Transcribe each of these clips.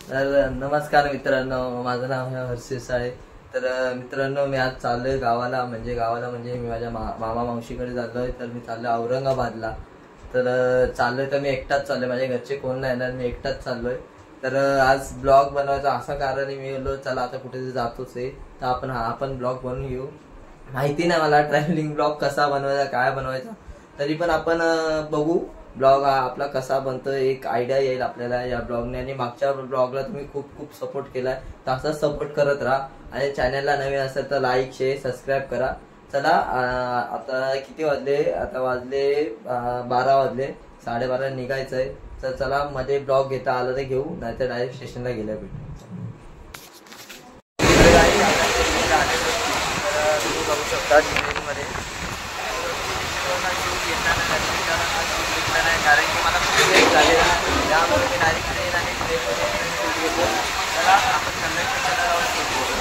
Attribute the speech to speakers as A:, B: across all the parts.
A: तर नमस्कार मित्रांनो, माझं नाव आहे हर्षिस आहे. तर मित्रांनो, मी आज चाललोय गावाला म्हणजे मी माझ्या मामा मावशीकडे चाललोय. तर मी चाललोय औरंगाबादला. तर चाललोय तर मी एकटाच चाललोय, माझ्या घरचे कोण नाही येणार, मी एकटाच चाललोय. तर आज ब्लॉग बनवायचा असं कारण मी बोललो चला आता कुठे जातोच आहे तर आपण ब्लॉग बनवून घेऊ. माहिती नाही मला ट्रॅव्हलिंग ब्लॉग कसा बनवायचा काय बनवायचा, तरी पण आपण बघू ब्लॉग हा आपला कसा बनतो, एक आयडिया येईल आपल्याला या ब्लॉगने. आणि मागच्या ब्लॉगला तुम्ही खूप खूप सपोर्ट केलाय, तर असाच सपोर्ट करत राहा. आणि चॅनलला नवीन असेल तर लाईक शेअर सबस्क्राईब करा. चला आता किती वाजले, आता वाजले 12 वाजले, 12:30 निघायचंय. तर चला मध्ये ब्लॉग घेता आलं तर घेऊ, नाहीतर डायरेक्ट स्टेशनला गेल्या भेटू. तुम्ही बघू शकता ट्रेनमध्ये कारण की मला खूप लेट झालेला, त्यामुळे मी डायरेक्ट ट्रेन आणि ट्रेनमध्ये शूट घेतो. त्याला आपण कंडक्टरला जाऊन शूट करू.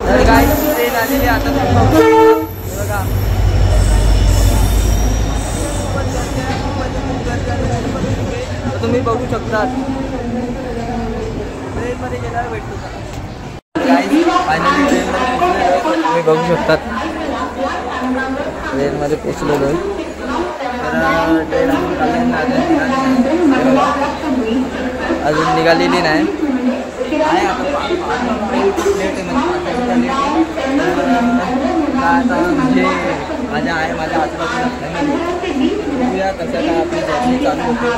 A: तर काय ट्रेन आलेली आता बघा, तुम्ही बघू शकता ट्रेनमध्ये गेल्यावर भेटतो. फायनली तुम्ही बघू शकतात ट्रेनमध्ये पोचलेलो आहे. तर ट्रेन अजून निघालेली नाही आहे. आता म्हणजे माझ्या आजूबाजूला फॅमिली बघूया कसं काय आपली जर्नी चालू होते.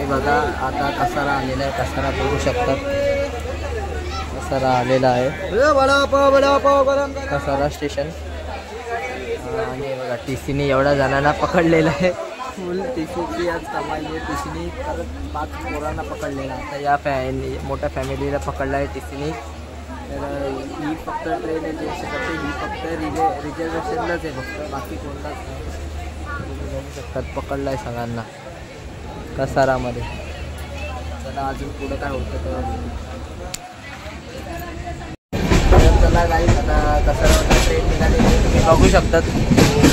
A: बघा आता कसारा आलेला आहे, कसारा बघू शकतात. कसारा आलेला आहे, कसारा स्टेशन. आणि बघा टीसीनी एवढ्या जणांना पकडलेला आहे, फुल टीसीची आज कमाई आहे. टीसीनी परत 5 पोरांना पकडलेला. आता या मोठ्या फॅमिलीला पकडला आहे टीसीनी. तर ही फक्त ट्रेन येते ही फक्त रिझर्वेशनलाच आहे, फक्त बाकी कोणताच नाही. तुम्ही बघू शकतात पकडला आहे सगळ्यांना कसारामध्ये. चला अजून पुढं काय होतं तर चला काही आता कसारावरनं ट्रेन निघाली, तुम्ही बघू शकतात.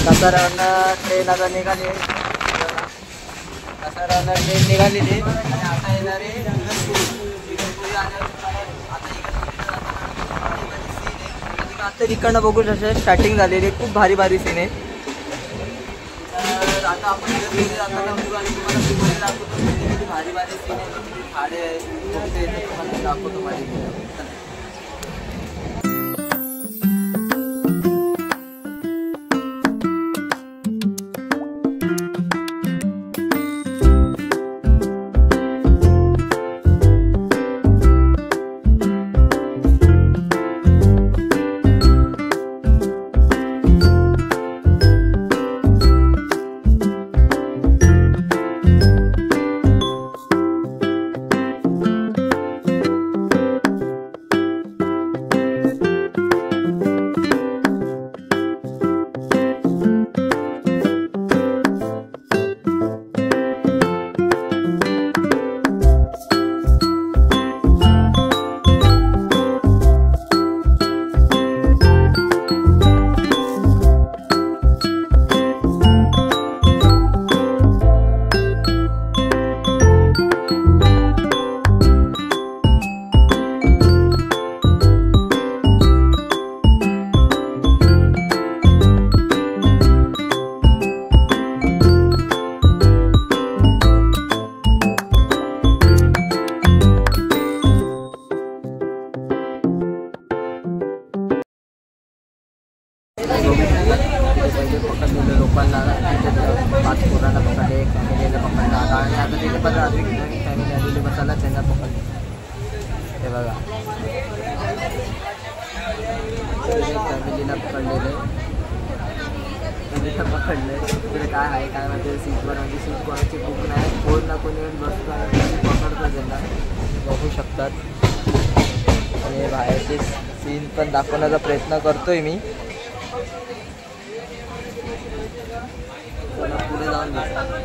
A: कसारावरनं ट्रेन आता निघाली, कसारावरनं ट्रेन निघालेली आणि आता येणार आहे इगतपुरी. आता इकडनं बघू शकता स्टार्टिंग झालेली आहे, खूप भारी भारी सीन आहे. तर आता आपण जाताना बघू आणि तुम्हाला पुढे दाखवतो किती भारी भारी सीन आहे, किती झाडे आहे, तुम्हाला दाखवतो माझी. फॅमिली आलेली मसाला त्यांना पकडले. हे बघा फॅमिलीला पकडलेलं पकडलं. इकडे काय आहे काय माहिती सीटवर म्हणजे सीट कोणाची बुक नाही, कोण ना कोणी येऊन बसतो आणि पकडतो त्यांना. बघू शकतात. आणि बाहेरचे सीन पण दाखवण्याचा प्रयत्न करतोय मी. पुढे जाऊन बघा.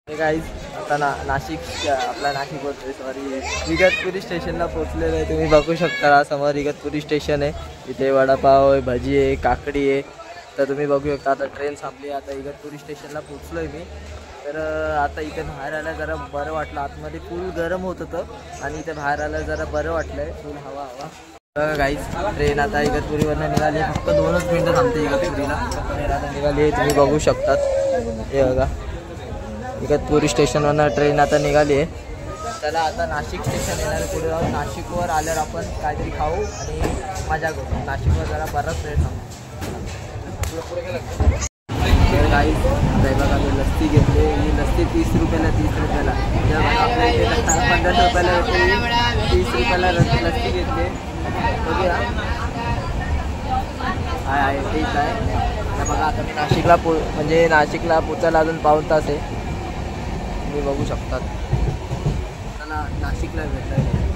A: गाईज आता नाशिक आपला नाशिक बोलतोय सॉरी इगतपुरी स्टेशनला पोहोचलेलं आहे. तुम्ही बघू शकता समोर इगतपुरी स्टेशन आहे. इथे वडापाव आहे, भजी आहे, काकडी आहे. तर तुम्ही बघू शकता आता ट्रेन थांबली. आता इगतपुरी स्टेशनला पोहोचलो आहे मी. तर आता इथे बाहेर आलं जरा बरं वाटलं. आतमध्ये फुल गरम होत होतं आणि इथे बाहेर आलं जरा बरं वाटलं आहे. फुल हवा हवा. गाईज ट्रेन आता इगतपुरीवरनं निघाली. फक्त 2च मिनटं थांबते इगतपुरीला. ट्रेन आता निघाली आहे तुम्ही बघू शकतात. हे बघा इगतपुरी स्टेशनवरनं ट्रेन आता निघाली आहे. त्याला आता नाशिक स्टेशन येणार आहे. पुढे जाऊन नाशिकवर आल्यावर आपण काहीतरी खाऊ आणि मजा करू. नाशिकवर जरा बराच ट्रेन थांबू. काही बघा मी लस्सी घेतली. ही लस्सी 30 रुपयाला 30 रुपयाला. आपल्या इथे 50 रुपयाला होती. 30 रुपयाला लस्सी घेतली. बघूया आहे ठीक आहे. बघा आता नाशिकला म्हणजे नाशिकला पोचायला अजून पाऊण तास आहे. तुम्ही बघू शकतात. त्याला नाशिकला भेटलं आहे.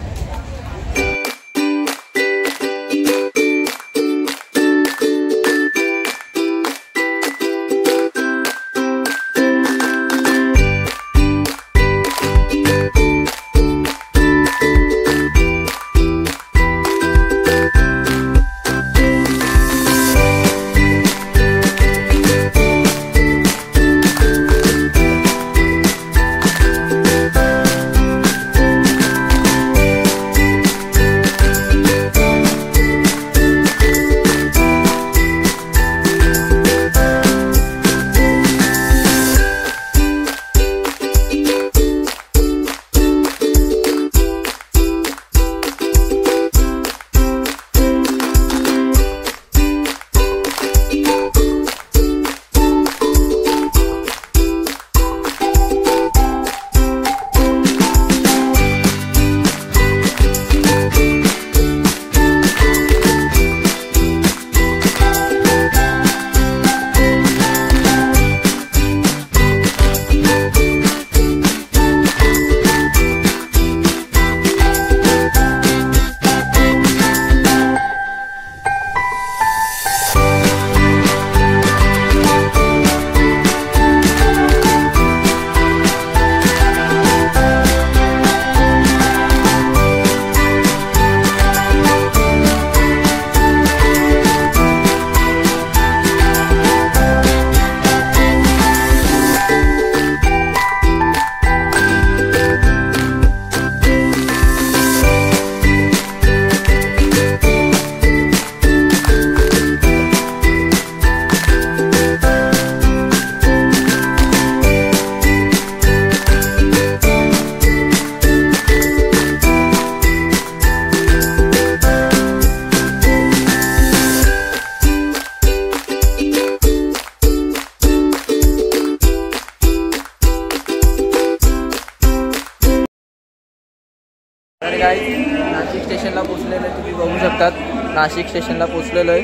A: तर काही नाशिक स्टेशनला पोचलेलो आहे, तुम्ही बघू शकतात. नाशिक स्टेशनला पोचलेलो आहे,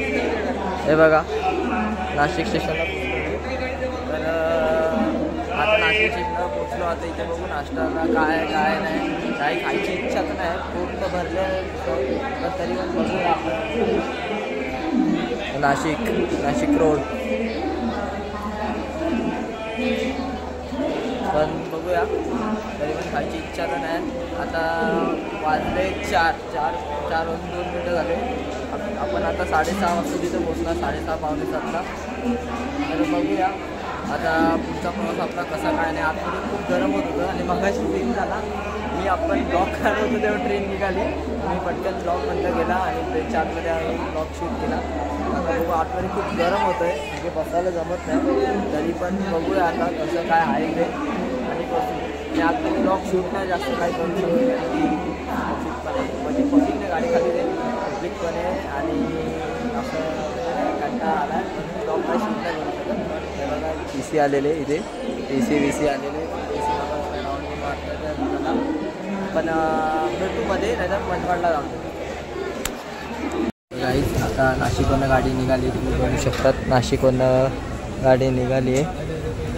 A: हे बघा नाशिक स्टेशनला पोचलेलो आहे. तर आता नाशिक स्टेशनला पोचलो. आता इथे बघू नाश्त्याला काय काय नाही, काही खायची इच्छा तर नाही, पोट भरले पण तरी पण बघूया. नाशिक रोड पण बघूया, तरी पण खायची इच्छा तर नाही. आता वाजले 4 वाजून 2 मिनटं झाले. आपण आता 6:30 वाजता तिथं पोचणार, 6:30 पावणे 7ला. तर बघूया आता पुढचा प्रवास आपला कसा काय नाही. आतमध्ये खूप गरम होत होतं आणि मगाशी ट्रेन झाला, आपण ब्लॉग काढत होतो तेव्हा ट्रेन निघाली. मी पटकन ब्लॉग बंद केला आणि ट्रेनच्या आतमध्ये ब्लॉग शूट केला. आता बघू, आतमध्ये खूप गरम होतं आहे, म्हणजे बसायला जमत नाही. तरी पण बघूया आता कसं काय आहे ते. आणि मी आतमध्ये ब्लॉग शूट नाही जास्त काय करू शकतो की पब्लिकपणे, म्हणजे पब्लिकने गाडी खाली दे पब्लिकपणे आणि असं कंटाळा आला आहे, पण ब्लॉग काय शूट नाही करू शकत. बघा PC आलेले इथे, PC आलेले. पण मृत्यूमध्ये नाहीतर मनमाडला जाऊन गाईज. आता नाशिकवरनं गाडी निघाली, तुम्ही बघू शकतात. नाशिकवरनं गाडी निघाली आहे.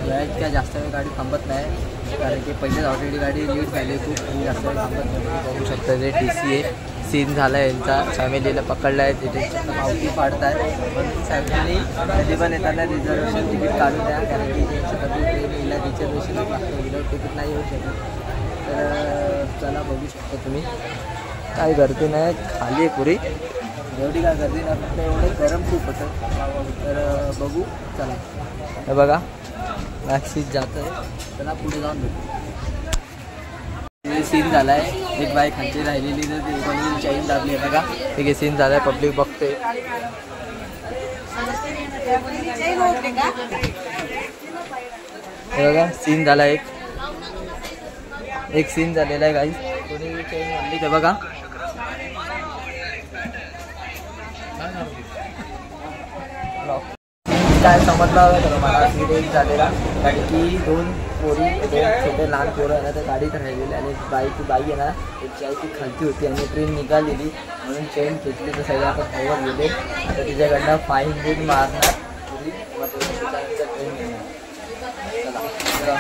A: गाईज काय जास्त वेळ गाडी थांबत नाही, कारण की पहिलेच ऑलरेडी गाडी लीड झाली खूप, जास्त वेळ थांबत नाही. बघू शकता ते TC आहे, सीन झाला आहे यांचा. फॅमिलीला पकडला आहे, तिथे पावती पाडत आहे. पण फॅमिली कधी पण येताना रिझर्वेशन तिकीट काढून द्या, कारण की त्यांच्या ट्रेन येईल रिझर्वेशनच लागतं, विदाऊट तिकीट नाही येऊ शकत. तर चला बघू शकता तुम्ही, काय गर्दी नाही, खाली आहे पुरी, एवढी काय गर्दी नाही, फक्त एवढं गरम खूप होतं. तर बघू चला. हे बघा मॅक्सिस जातं आहे, चला पुढे जाऊन बघू. सीन झाला आहे, एक बाईक खालची राहिलेली तर ती कोणी चैन दाबली आहे बघा. ठीक आहे, सीन झाला आहे, पब्लिक बघते. हे बघा सीन झाला, एक सीन झालेला आहे गाईज. कोणी चैन आणली ते बघा. काय समजला हवं मला सीन झालेला, कारण की 2 छोटे लहान पोरं आहे ना, तर गाडीत राहिलेली आणि बाई आहे ना, त्याची आई ती खालती होती आणि ट्रेन निघालेली म्हणून चेन खेचली. तर सगळे आपण खबर गेले, तर तिच्याकडनं फाईन बिन मारणार ट्रेन घेणार. चला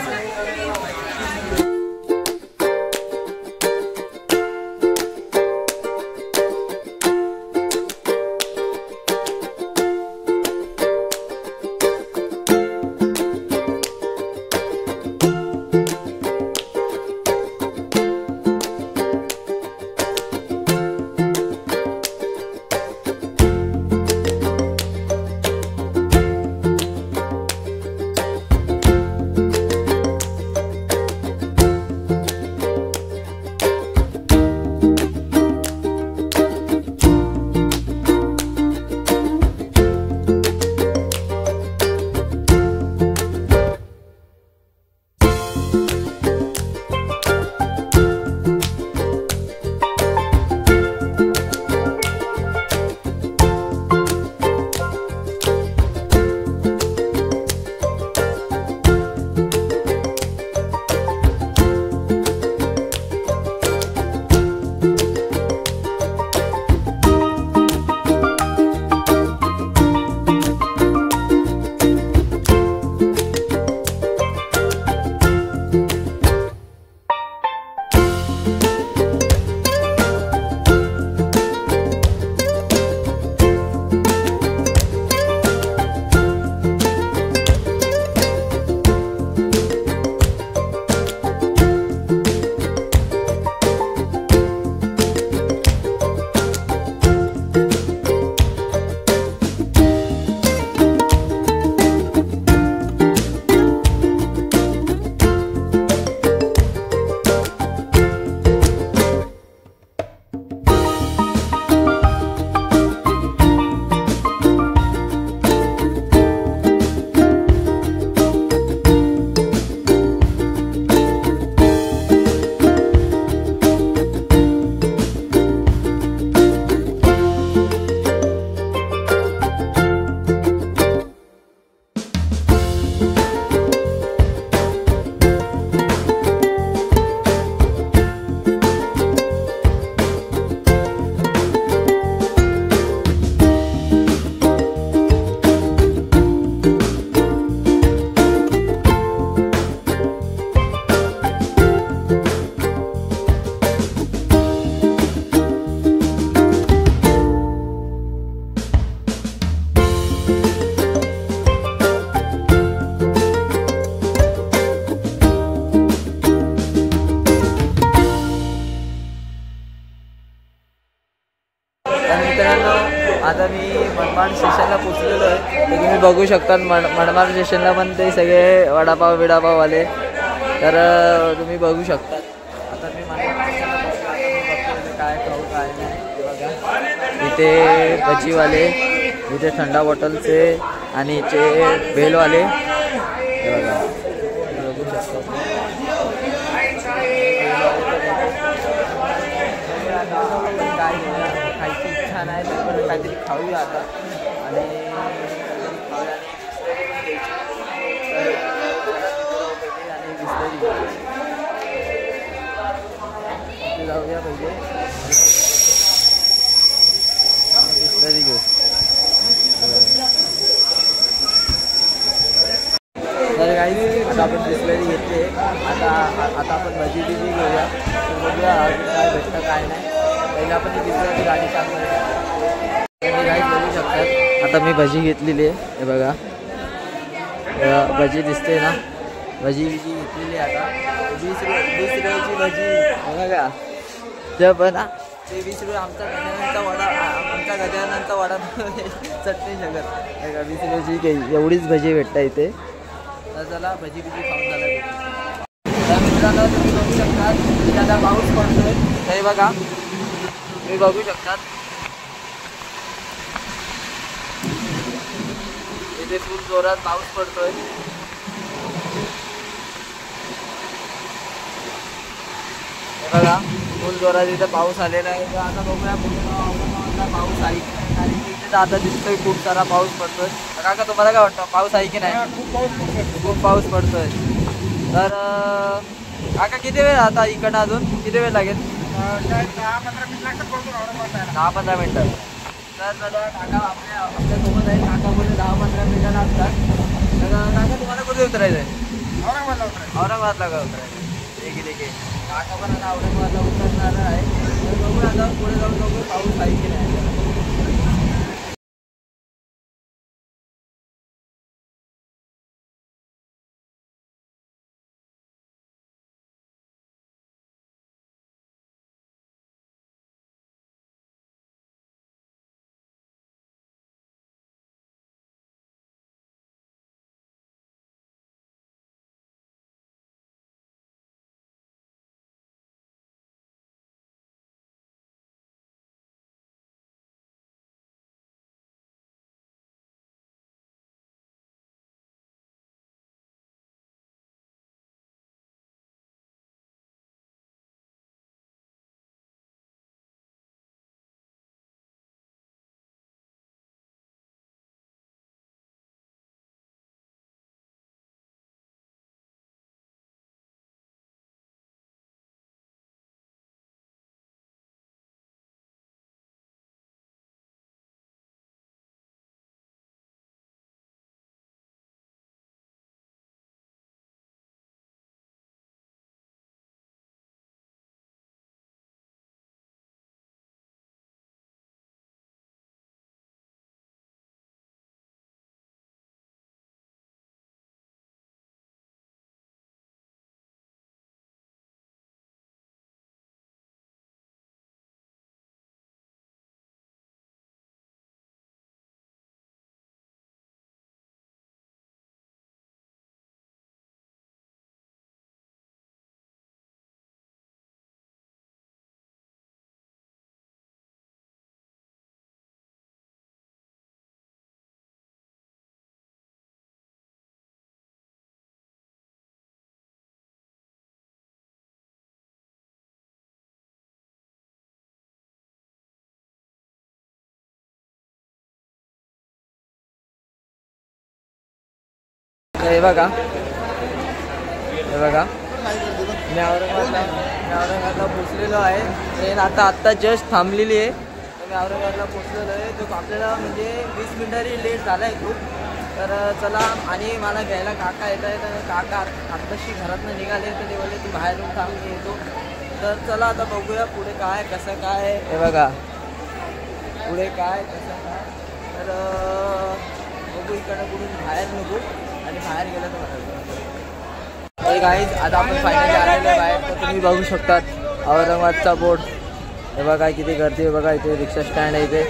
A: आता मी मनमाड स्टेशनला पोचलेलो आहे. तर तुम्ही बघू शकता मनमाड स्टेशनला पण ते सगळे वडापाव बिडापाववाले. तर तुम्ही बघू शकता. आता मी मनमाड स्टेशनला बघतो काय खाऊ काय नाही. बघा इथे भजीवाले, इथे थंडा बॉटलचे आणि इथे बेलवाले. बघा बघू शकता. काय खायची इच्छा नाही तर पण काहीतरी खाऊया आता आणि बिस्लरी जाऊया पाहिजे. बिस्लरी घेऊ. तर काही आता आपण बिस्लरी घेतली. आता आपण भजी बिजी घेऊया. बघूया काय भेटतं काय नाही. पहिला आपण ती बिस्लरी गाडी चालू काही बघू शकतात. आता मी भजी घेतलेली आहे. हे बघा भजी दिसते ना. भजी घेतलेली आहे. आता 20 रुपयाची भजी बघा. ते पण ते 20 रुपये. आमचा गजाननचा वडा चटणी शकत. 20 रुपयाची एवढीच भजी भेटता इथे. तर चला भजी खाऊन झाला. तर मित्रांनो तुम्ही बघू शकतात आता पाऊस पडतोय. हे बघा तुम्ही बघू शकतात इथे खूप जोरात पाऊस पडतोय. हे बघा फुल जोरात इथे पाऊस आलेला आहे. तर आता बघूया पूर्ण पाऊस आहे की नाही. कारण की इथे आता दिसतोय खूप सारा पाऊस पडतोय. काका तुम्हाला काय वाटतं पाऊस आहे की नाही? खूप पाऊस पडतोय. तर काका किती वेळ आता इकडनं अजून किती वेळ लागेल? 10-15 मिनटं. तर काका आपल्यासोबत आहे. काका बोलले 10-15 मिनटं लागतात. तर काका तुम्हाला कुठे उतरायचं आहे? औरंगाबादला का उतरायचं? ठीक आहे. काका पण आता औरंगाबादला उतरणार आहे. तर बघू आता पुढे जाऊन बघू पाऊस आहे की नाही. हे बघा मी औरंगाबादला पोचलेलो आहे. ट्रेन आत्ता जस्ट थांबलेली आहे. तर मी औरंगाबादला पोचलेलो आहे. तो आपल्याला म्हणजे 20 मिनिटांनी लेट झाला आहे खूप. तर चला आणि मला घ्यायला काका येत आहे. तर काका आत्ताशी घरातनं निघाले. तर ते बोलले तू बाहेरून थांब मी येतो. तर चला आता बघूया पुढे काय कसं काय. हे बघा पुढे काय कसं काय. तर बघू इकडं कुठून बाहेर नको आणि बाहेर गेलं तर तर गाईज आता आपण फायनली आलेलो आहे बाहेर. तर तुम्ही बघू शकतात औरंगाबादचा बोर्ड. हे बघा किती गर्दी आहे. बघा इथे रिक्षा स्टँड आहे इथे.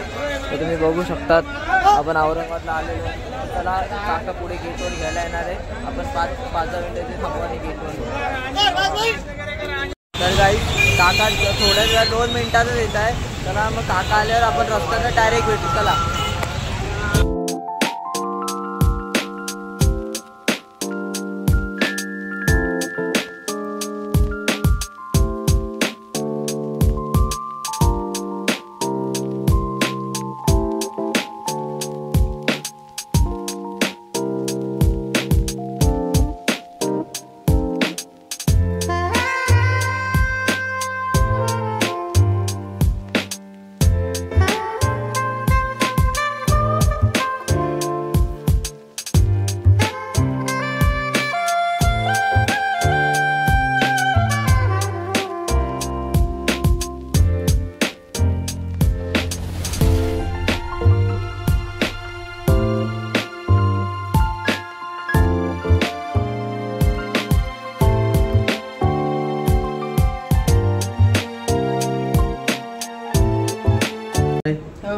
A: तर तुम्ही बघू शकतात आपण औरंगाबादला आलेलो. त्याला काका पुढे गेटवर घ्यायला येणार आहे. आपण 5-10 मिनिटाचे थांबवाने गेटवर. तर काही काका थोड्या वेळा 2 मिनिटातच येत आहे. चला मग काका आल्यावर आपण रस्त्यानं डायरेक्ट भेटू. चला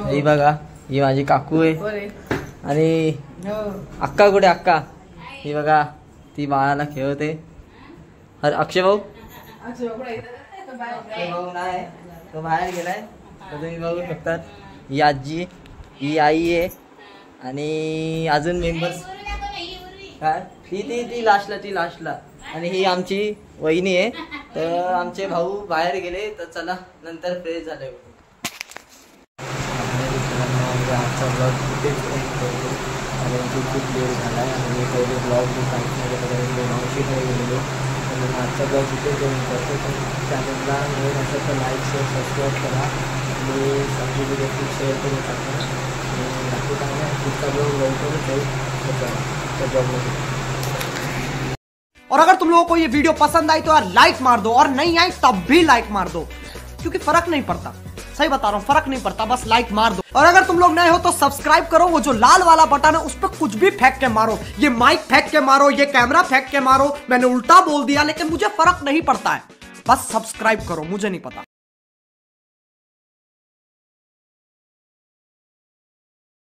A: ही बघा, ही माझी काकू आहे. आणि अक्का कुठे अक्का? ही बघा ती बाळाला खेळवते. अरे अक्षय भाऊ नाही, तो बाहेर गेलाय. तर तुम्ही बघू शकतात ही आजी, ही आई आहे आणि अजून मेंबर्स काय ती लास्टला आणि ही आमची वहिनी आहे. तर आमचे भाऊ बाहेर गेले. तर चला नंतर फ्रेश झाले. आजचा ब्लॉग कुठेच करतो कारण की खूप लेट झाला आहे आणि पहिले ब्लॉग मी काहीच मावशीकडे गेलेलो. तर आजचा ब्लॉग इथे घेऊन करतो. पण चॅनलला नवीन असेल तर लाईक शेअर सबस्क्राईब करा आणि सगळी व्हिडिओ खूप शेअर करून टाका. आणि बाकी काय नाही, पुढचा ब्लॉग लवकरच जाईल त्या ब्लॉगमध्ये.
B: और अगर तुम लोगों को ये वीडियो पसंद आई तो यार लाइक मार दो, और नहीं आई तब भी लाइक मार दो, क्योंकि फर्क नहीं पड़ता. सही बता रहा हूँ, फर्क नहीं पड़ता, बस लाइक मार दो. और अगर तुम लोग नए हो तो सब्सक्राइब करो. वो जो लाल वाला बटन है उस पर कुछ भी फेंक के मारो, ये माइक फेंक के मारो, ये कैमरा फेंक के मारो. मैंने उल्टा बोल दिया लेकिन मुझे फर्क नहीं पड़ता है. बस सब्सक्राइब करो, मुझे नहीं पता.